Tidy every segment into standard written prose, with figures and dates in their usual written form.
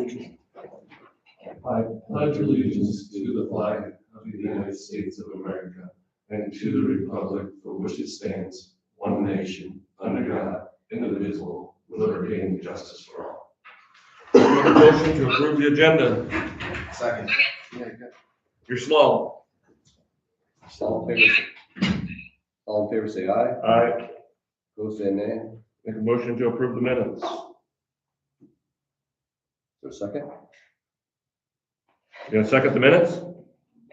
allegiance. I pledge allegiance to the flag of the United States of America and to the republic for which it stands, one nation, under God, indivisible, with liberty and justice for all. Motion to approve the agenda. Second. You're slow. All in favor say aye. Aye. Opposed say nay. Make a motion to approve the minutes. Is there a second? You gonna second the minutes?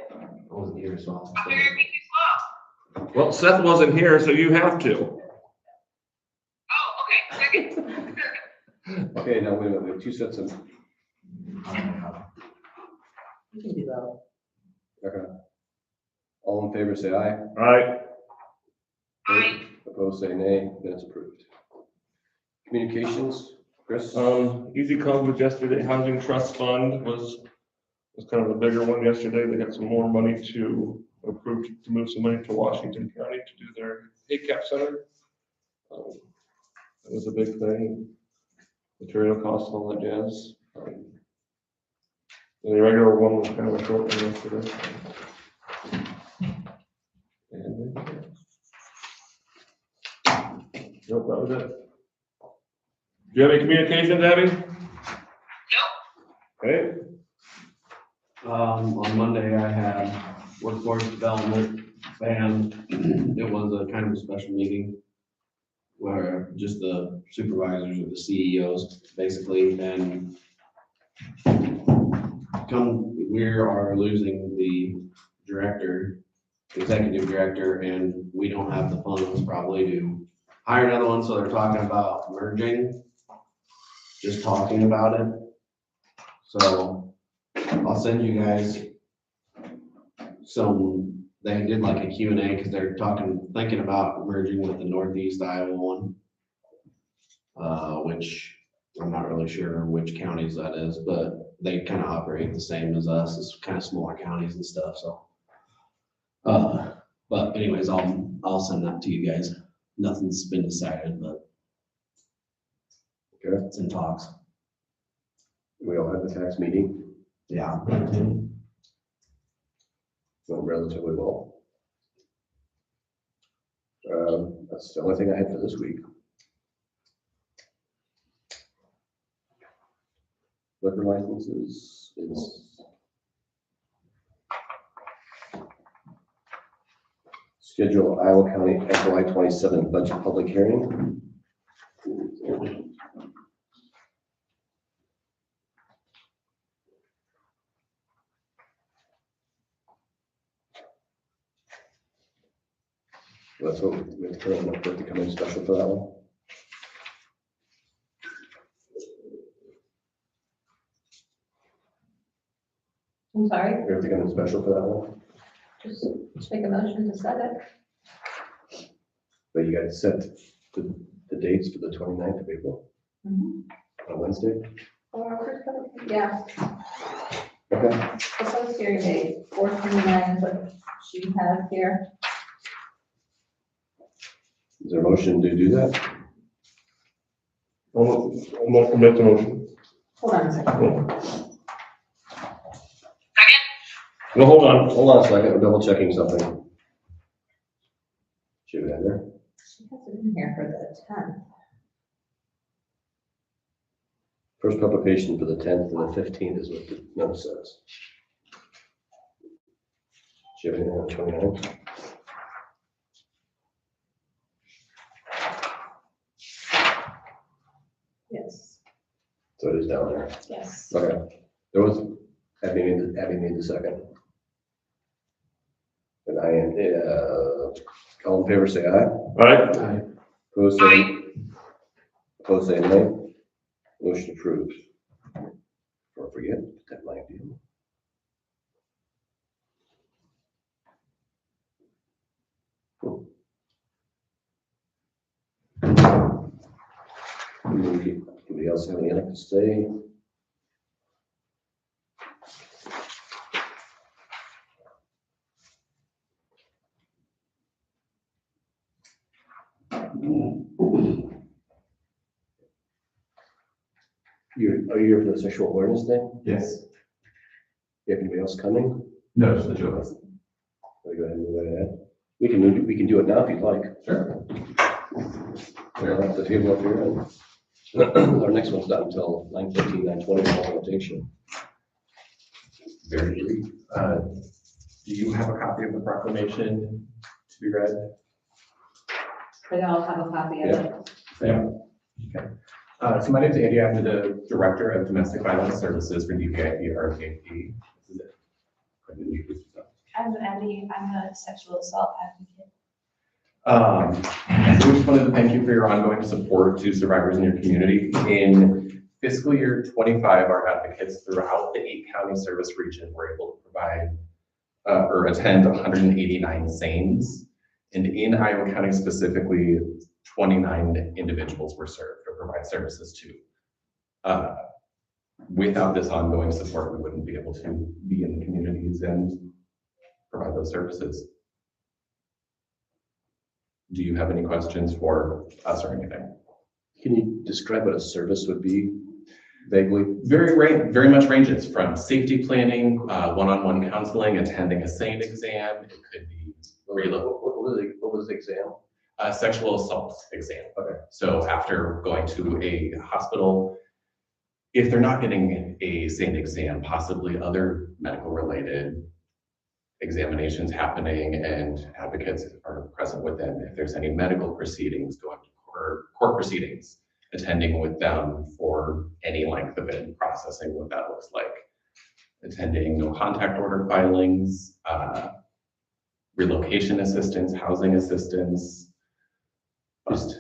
I wasn't here, so Well, Seth wasn't here, so you have to. Oh, okay, second. Okay, now wait a minute, we have two sets of. You can do that. Okay. All in favor say aye. Aye. Aye. Opposed say nay. Minutes approved. Communications, Chris? Easy Comes with yesterday, Housing Trust Fund was kind of a bigger one yesterday. They got some more money to approve to move some money to Washington County to do their HACAP center. That was a big thing. Material costs and all that jazz. The regular one was kind of a short one yesterday. And nope, that was it. Do you have any communications, Abby? Nope. Okay. On Monday, I had workforce development, and it was a kind of a special meeting where just the supervisors or the CEOs basically, and we are losing the executive director, and we don't have the funds probably to hire another one, so they're talking about merging, just talking about it. So I'll send you guys they did like a Q&A because they're thinking about merging with the Northeast Iowa one, which I'm not really sure which counties that is, but they kind of operate the same as us. It's kind of smaller counties and stuff. So, but anyways, I'll send that to you guys. Nothing's been decided, but Okay. it's in talks. We all had the tax meeting, Yeah. went relatively well. That's the only thing I had for this week. Liquor licenses is schedule Iowa County FY 27 budget public hearing. That's what we have to come in special for that one. I'm sorry, We have to come in special for that one, just make a motion to set it. but you got to set the dates for the 29th of April on Wednesday. Or, yeah, Okay. the post hearing date, 4/29 is what she has here. Is there a motion to do that? I'll make the motion. Hold on a second. No, hold on. Hold on a second, we're double checking something. Should we have there? She has it in here for the 10th. First publication for the 10th and the 15th is what the note says. Do you have anything on the 29th? Yes, So it is down there. yes. Okay. There was, Abby made the second. And I am, all in favor say aye. All right. Aye. Opposed say nay. Motion approved. Don't forget that might be. Anybody else have anything to say? Are you here for the sexual awareness thing? Yes. You have anybody else coming? No, just the two of us. Wanna go ahead and move that ahead? We can do it now if you'd like. Sure. We'll have the table up here and our next one's not until 9:15, 9:20 for implementation. Very brief. Do you have a copy of the proclamation to be read? They all have a copy of it. So my name is Andy. I'm the Director of Domestic Violence Services for DPIP RPAP. This is it. Go ahead and introduce yourself. I'm Abby, I'm a sexual assault advocate. So we just wanted to thank you for your ongoing support to survivors in your community. In fiscal year 25, our advocates throughout the 8-county service region were able to provide or attend 189 SANEs. And in Iowa County specifically, 29 individuals were served or provide services to. Without this ongoing support, we wouldn't be able to be in the communities and provide those services. Do you have any questions for us or anything? Can you describe what a service would be vaguely? Very much ranges from safety planning, one-on-one counseling, attending a SANE exam. It could be What was the exam? a sexual assault exam. Okay. So after going to a hospital, if they're not getting a SANE exam, possibly other medical related examinations happening and advocates are present with them. If there's any medical proceedings going to court proceedings, attending with them for any length of it, processing what that looks like. Attending no contact order filings, relocation assistance, housing assistance.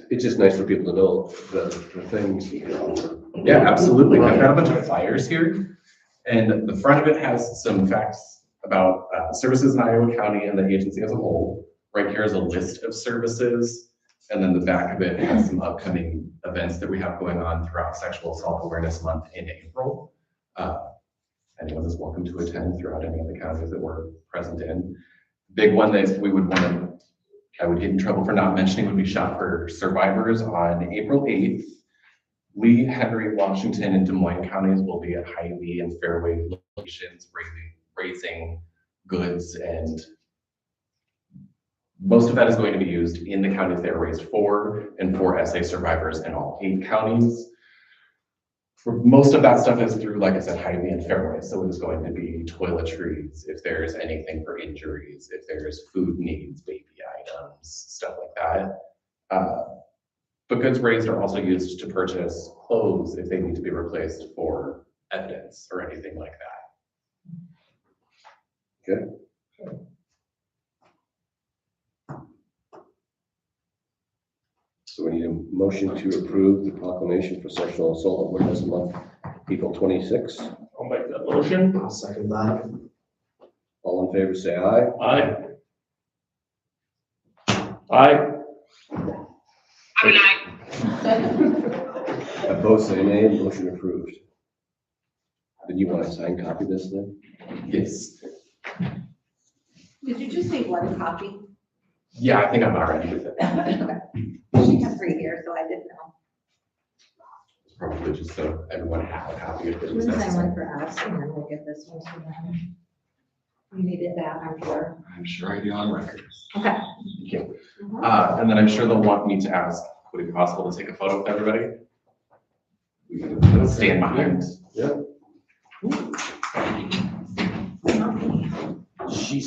It's just nice for people to know the things. Yeah, absolutely. I've got a bunch of flyers here, and the front of it has some facts about services in Iowa County and the agency as a whole. Right here is a list of services, and then the back of it has some upcoming events that we have going on throughout Sexual Assault Awareness Month in April. Anyone is welcome to attend throughout any of the counties that we're present in. Big one that we would want to, I would get in trouble for not mentioning, would be Shop for Survivors on April 8th. Lee, Henry, Washington, and Des Moines counties will be at Hy-Vee and Fairway locations raising goods, and most of that is going to be used in the counties that are raised for and for SA survivors in all 8 counties. For most of that stuff is through, like I said, Hy-Vee and Fairway. So it is going to be toiletries, if there's anything for injuries, if there's food needs, baby items, stuff like that. But goods raised are also used to purchase clothes if they need to be replaced for evidence or anything like that. Okay. So we need a motion to approve the proclamation for Sexual Assault Awareness Month, April 26. I'll make that motion. I'll second that. All in favor, say aye. Aye. Aye. I'm an aye. Opposed, say nay. Motion approved. Did you want a signed copy of this then? Yes. Did you just say one copy? Yeah, I think I'm all right with it. Okay. She has 3 here, so I didn't know. It's probably just so everyone had a copy if it I'm was gonna sign one necessary. for us, and then we'll get this one to them. You needed that, I'm sure. I'm sure I do on record. Okay. Thank you. And then I'm sure they'll want me to ask, would it be possible to take a photo with everybody? We can stand behind.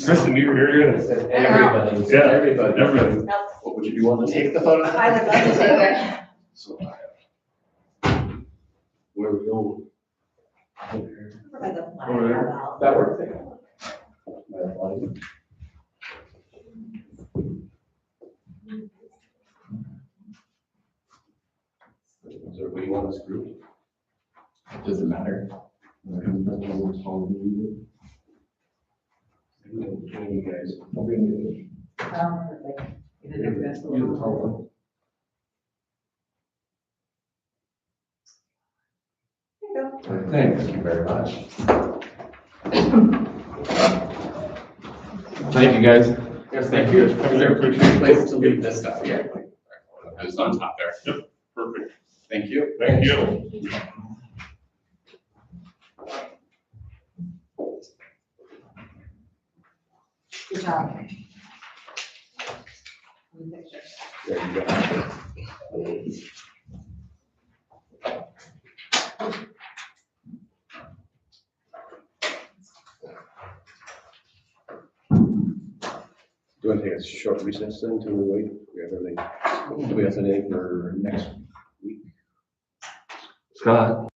Kristen, you were here. Everybody. Yeah, Everybody. everybody. What would you want to take the photo? I would love to take it. So, where are we going? Over by the flag, Over there. how about? That works. Is there, what do you want this group? Doesn't matter. You guys. Perfect. You did your best. There you go. Thank you very much. Thank you, guys. Yes, thank you. Is there a place to leave this stuff? Yeah. Just on top there. Perfect. Thank you. Thank you. Good job. On the picture. There you go. Do you want to take a short recess then until we wait? We have everything. Do we have anything for next week? Scott?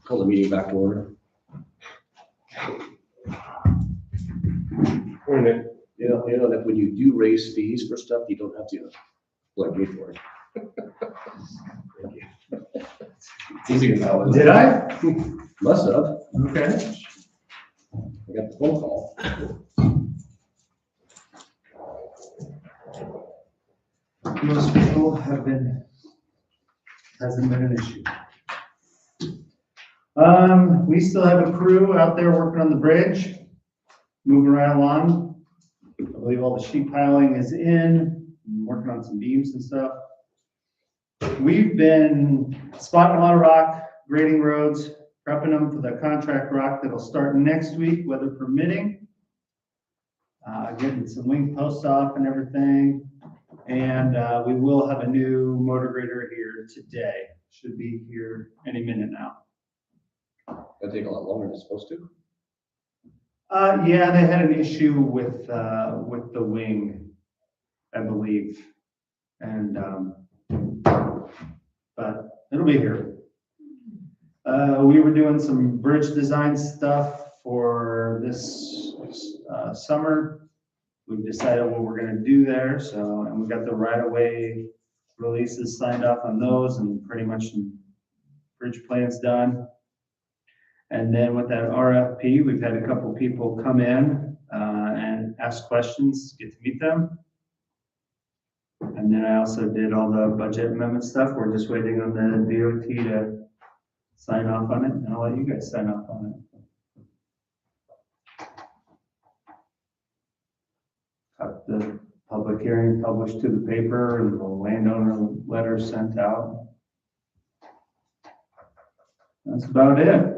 Call the meeting back to order. Morning. You know that when you do raise fees for stuff, you don't have to plug me for it. Thank you. It's easy as that. Did I? Must have. Okay. I got the phone call. Most people have been, hasn't been an issue. We still have a crew out there working on the bridge, moving right along. I believe all the sheet piling is in, working on some beams and stuff. We've been spotting a lot of rock, grading roads, prepping them for the contract rock that'll start next week, weather permitting. Getting some wing posts off and everything. And we will have a new motor grader here today. Should be here any minute now. That'll take a lot longer than it's supposed to. Yeah, they had an issue with the wing, I believe. And, but it'll be here. We were doing some bridge design stuff for this summer. We've decided what we're gonna do there, so, and we got the right-of-way releases signed off on those and pretty much some bridge plans done. And then with that RFP, we've had a couple people come in and ask questions, get to meet them. And then I also did all the budget amendment stuff. We're just waiting on the DOT to sign off on it, and I'll let you guys sign off on it. Got the public hearing published to the paper and the landowner letter sent out. That's about it.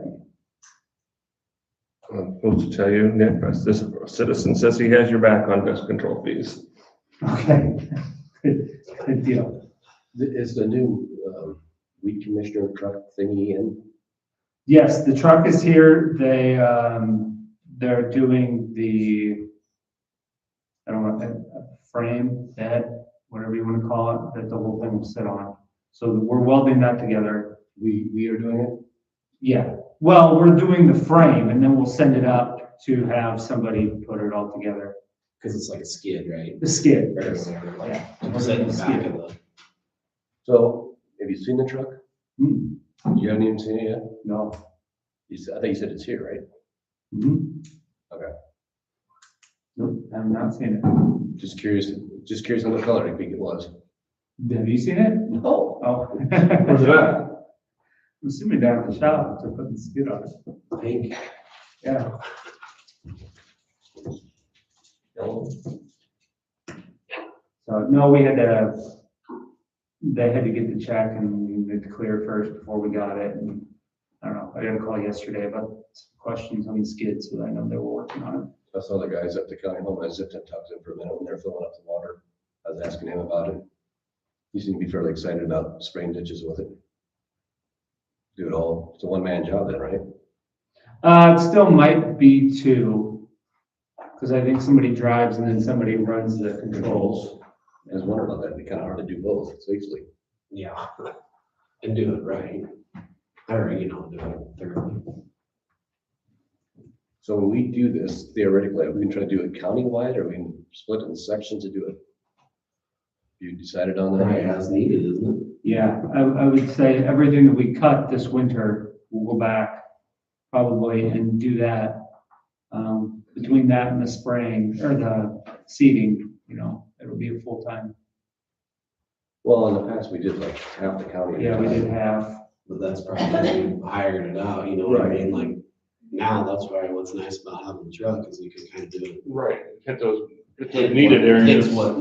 I'm supposed to tell you, Nick, this citizen says he has your back on pest control fees. Okay, good deal. Is the new weed commissioner truck thingy in? Yes, the truck is here. They're doing the, I don't know, a frame, bed, whatever you want to call it, that the whole thing will sit on. So we're welding that together. We are doing it? Yeah, well, we're doing the frame and then we'll send it up to have somebody put it all together. Cause it's like a skid, right? The skid. Or whatever, like, Yeah. sit in the back of the. So, have you seen the truck? Hmm, You haven't even seen it yet? no. I think you said it's here, right? Mhm. Okay. Nope, I've not seen it. Just curious on what color I think it was. Have you seen it? No. Oh. Where's it at? I'm assuming down at the shop, they're putting skid on it. Pink. Yeah. So, no, they had to get the check and we had to clear first before we got it. And I don't know, I got a call yesterday about some questions on the skid, so I know they were working on it. I saw the guys up the county home, I zipped and talked to him for a minute when they're filling up the water. I was asking him about it. He seemed to be fairly excited about spraying ditches with it. Do it all, it's a one-man job then, right? It still might be two, because I think somebody drives and then somebody runs the controls. I was wondering about that, it'd be kind of hard to do both, it's basically. Yeah. And do it right. Or, do it thoroughly. So when we do this, theoretically, are we gonna try to do it countywide, or we can split it in sections to do it? You decided on Right, that? as needed, isn't Yeah, I would say everything that we cut this winter, we'll go back probably and do that. Between that and the spraying or the seeding, it'll be a full time. Well, in the past, we did like half the county. Yeah, we did have, it? But that's probably hiring it out, you know what I Right. mean? Like, now, that's why what's nice about having the truck is you can kind of do it. Right, hit those needed areas. It's what's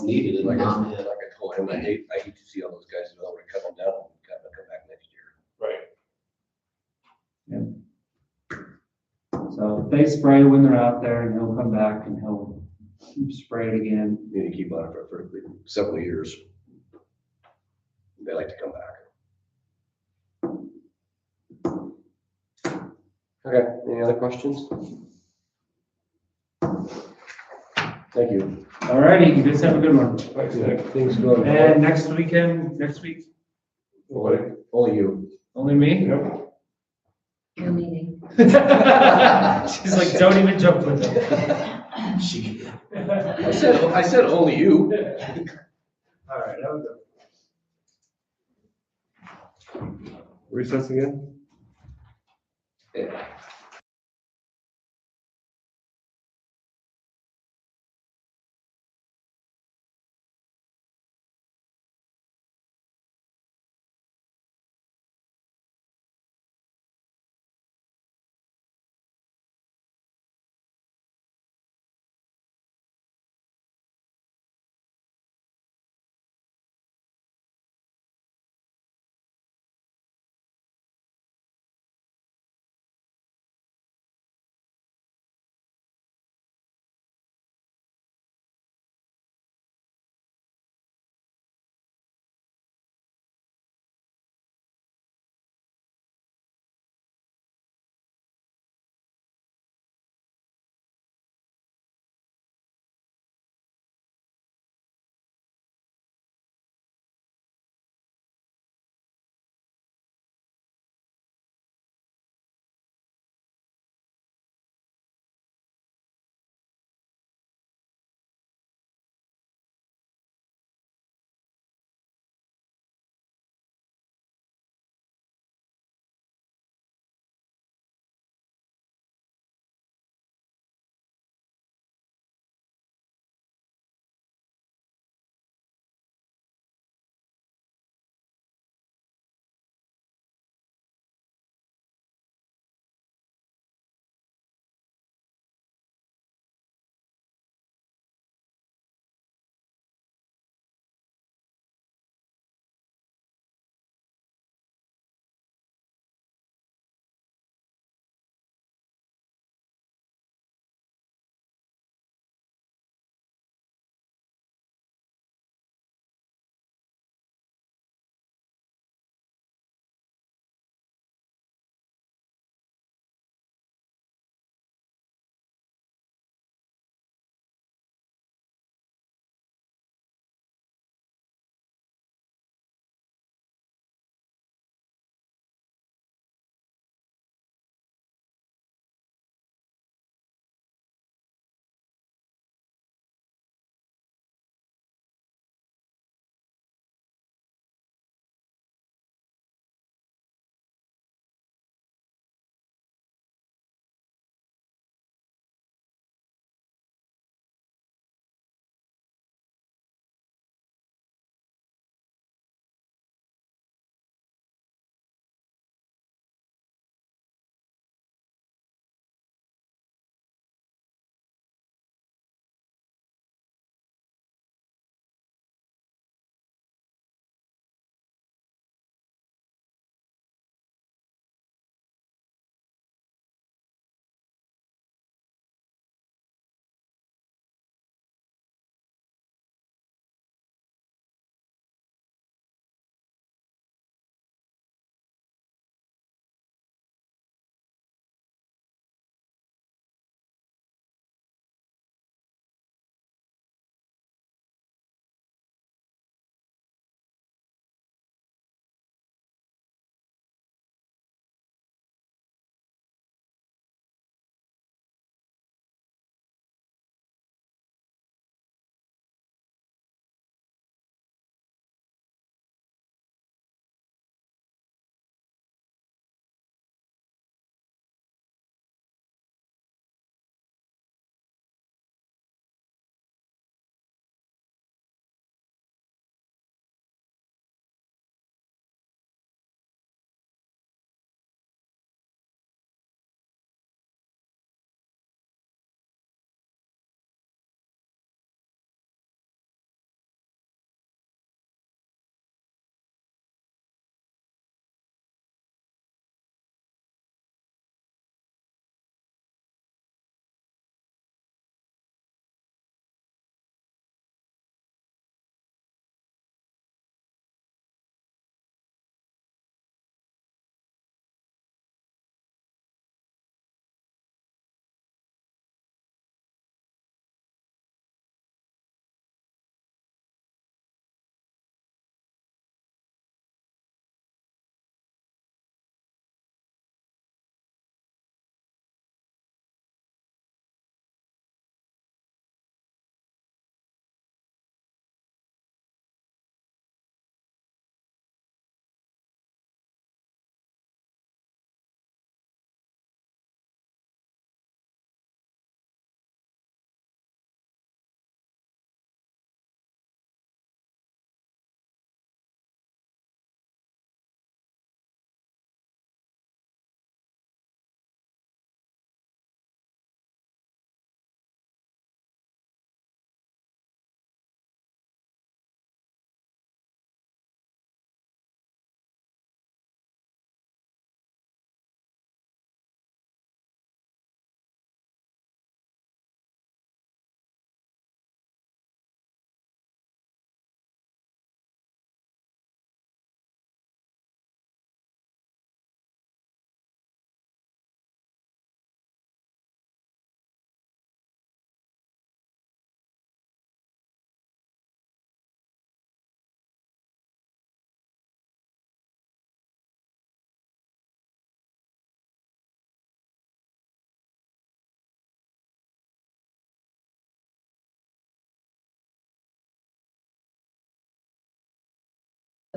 needed and Like not I told him, I hate to see all those guys who already cut them down and kind of come back next year. Right. so if they spray when they're out there and he'll come back and he'll spray it again. We need to keep on it for several years. They like to come back. Okay, any other questions? Thank you. All righty, you guys have a good one. Thanks, Nick. Things going well. And next week, Only you. only me? Yep. No meeting. She's like, don't even joke with them. she. I said only you. All right, that was good. Recess again? Yeah.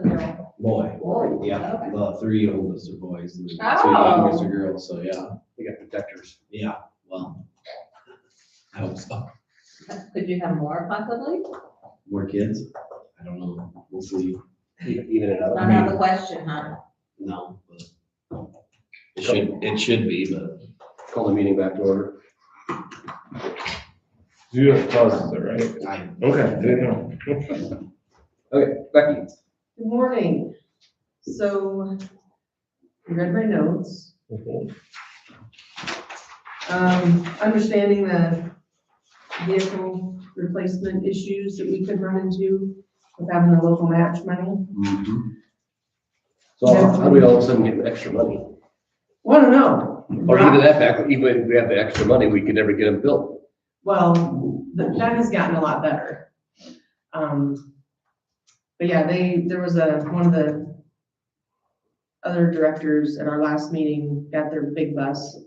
A girl. Boy. Boy. Yeah, Okay. the three oldest are boys, and the two Oh. youngest are girls, so yeah, They got protectors. yeah, well. I hope so. Could you have more possibly? More kids? I don't know, we'll see. Even it out. Not out of the question, huh? No, but it should be, but Call the meeting back to order. You have pauses there, right? I, Okay, didn't know. Okay, Becky. Good morning. So, I read my notes. Understanding the vehicle replacement issues that we could run into with having the local match money. So how do we all of a sudden get extra money? Well, I don't know. Or even that back, even if we have the extra money, we could never get them built. Well, that has gotten a lot better. But yeah, there was one of the other directors at our last meeting got their big bus.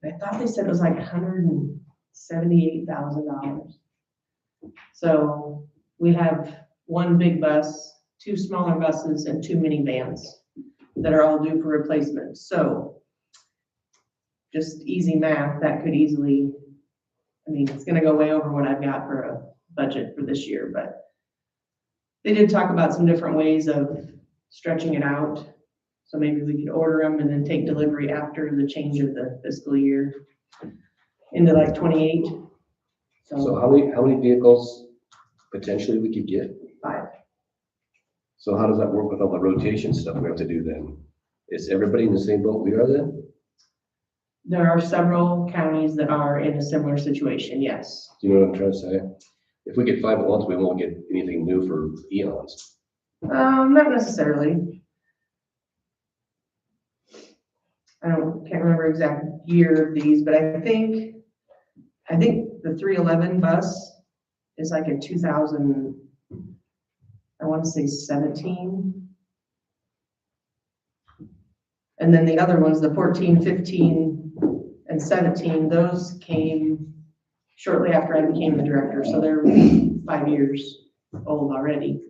I thought they said it was like $178,000. So we have one big bus, two smaller buses, and two minivans that are all due for replacement. So just easy math, that could easily, I mean, it's gonna go way over what I've got for a budget for this year, but they did talk about some different ways of stretching it out. So maybe we could order them and then take delivery after the change of the fiscal year into like 28. So how many vehicles potentially we could get? 5. So how does that work with all the rotation stuff we have to do then? Is everybody in the same boat we are then? There are several counties that are in a similar situation, yes. Do you know what I'm trying to say? If we get 5 at once, we won't get anything new for eons. Not necessarily. Can't remember exact year of these, but I think the 311 bus is like a 2000, I want to say 17. And then the other ones, the 14, 15, and 17, those came shortly after I became the director, so they're 5 years old already.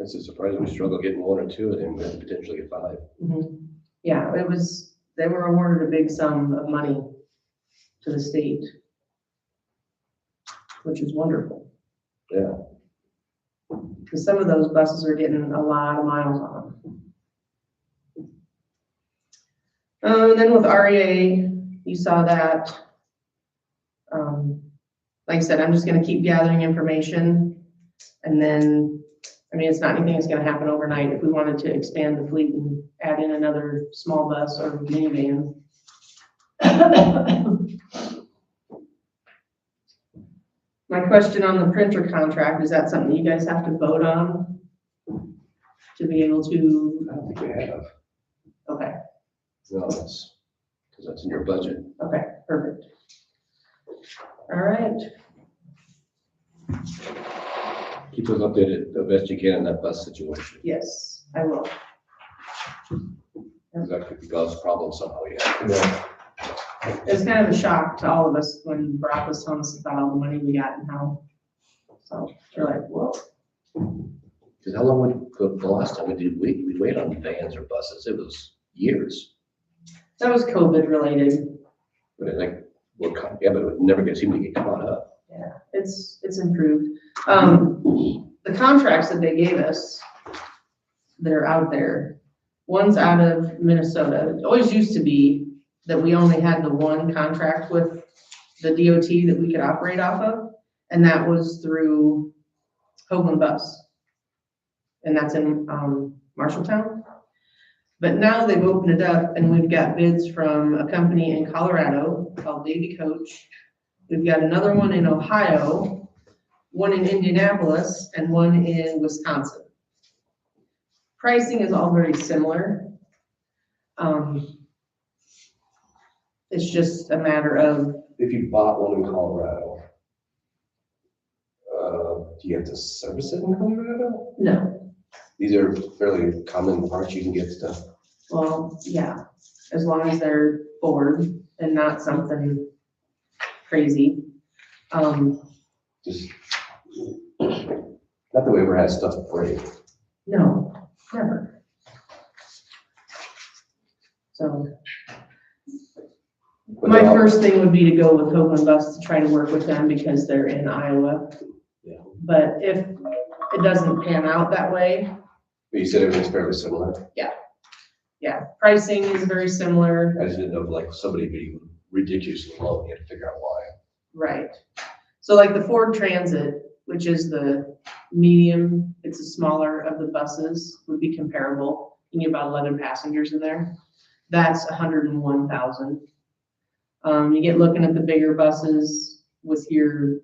It's a surprise we struggle getting 1 or 2 of them, we have to potentially get 5. Yeah, they were awarded a big sum of money to the state, which is wonderful. Yeah. Because some of those buses are getting a lot of miles on them. And then with REA, you saw that. Like I said, I'm just gonna keep gathering information. And then, I mean, it's not anything that's gonna happen overnight. If we wanted to expand the fleet and add in another small bus or minivan. My question on the printer contract, is that something you guys have to vote on? To be able to, I don't think we have. okay, No, that's, because that's in your budget. okay, perfect. All right, Keep us updated the best you can in that bus situation. yes, I will. Because that could cause problems somehow, yeah. It's kind of a shock to all of us when Brock was telling us about all the money we got and how, so we're like, whoa. Because how long would, the last time we'd wait on vans or buses, it was years. That was COVID related. But I think, yeah, but it never seemed to get caught up. Yeah, it's improved. The contracts that they gave us that are out there, one's out of Minnesota. It always used to be that we only had the one contract with the DOT that we could operate off of, and that was through Hoagland Bus. And that's in Marshalltown. But now they've opened it up and we've got bids from a company in Colorado called Davy Coach. We've got another one in Ohio, one in Indianapolis, and one in Wisconsin. Pricing is all very similar. It's just a matter of, If you bought one in Colorado, do you have to service it in Colorado? no, These are fairly common parts you can get stuff. well, yeah, as long as they're Ford and not something crazy. Do Just, not that we ever had stuff break. No, never. So But my they're all- first thing would be to go with Hope and Bus to try to work with them because they're in Iowa. Yeah. But if it doesn't pan out that way, But you said everything's fairly similar. yeah, pricing is very similar. I just didn't know if like somebody being ridiculously low, you had to figure out why. Right. So like the Ford Transit, which is the medium, it's the smaller of the buses, would be comparable. You get about 11 passengers in there. That's 101,000. You get looking at the bigger buses with your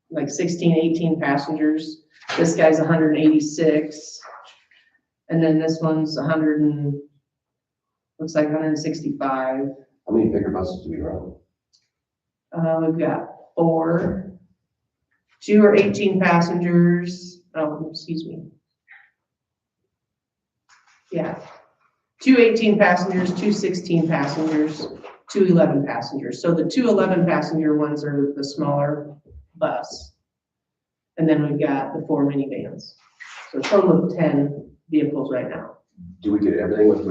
like 16, 18 passengers. This guy's 186. And then this one's looks like 165. How many bigger buses do we run? We've got 4. 2 are 18 passengers. Oh, excuse me. Yeah. 2 18 passengers, 2 16 passengers, 2 11 passengers. So the 2 11 passenger ones are the smaller bus. And then we've got the 4 minivans. So a total of 10 vehicles right now. Do we get everything with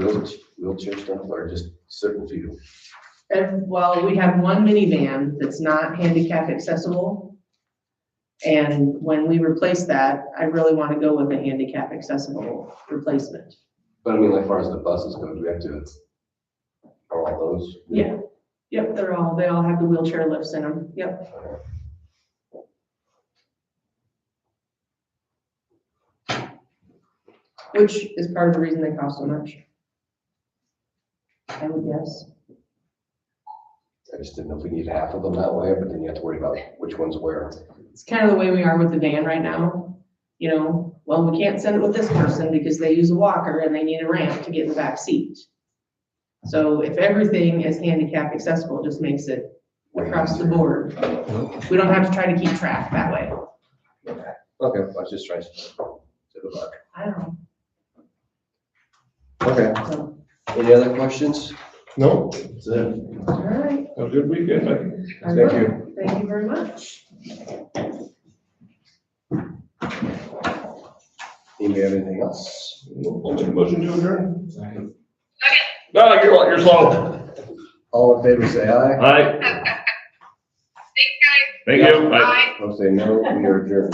wheelchair stuff or just certain few? And well, we have 1 minivan that's not handicap accessible. And when we replace that, I really want to go with a handicap accessible replacement. But I mean, like, as far as the buses go, do we have to, are all those? Yeah, yep, they all have the wheelchair lifts in them, yep. Which is part of the reason they cost so much. I would guess. I just didn't know if we need half of them that way, but then you have to worry about which one's where. It's kind of the way we are with the van right now. You know, well, we can't send it with this person because they use a walker and they need a ramp to get in the back seat. So if everything is handicap accessible, it just makes it across the board. We don't have to try to keep track that way. Okay, I was just trying to good luck. I don't know. Okay, So, any other questions? No, That's it. all right. have a good weekend, Becky. I Thank will. you. Thank you very much. Anybody have anything else? I'll make a motion to adjourn. No, you're slow. All in favor, say aye. Aye. Thank you. Bye. Opposed, say no. We are adjourned.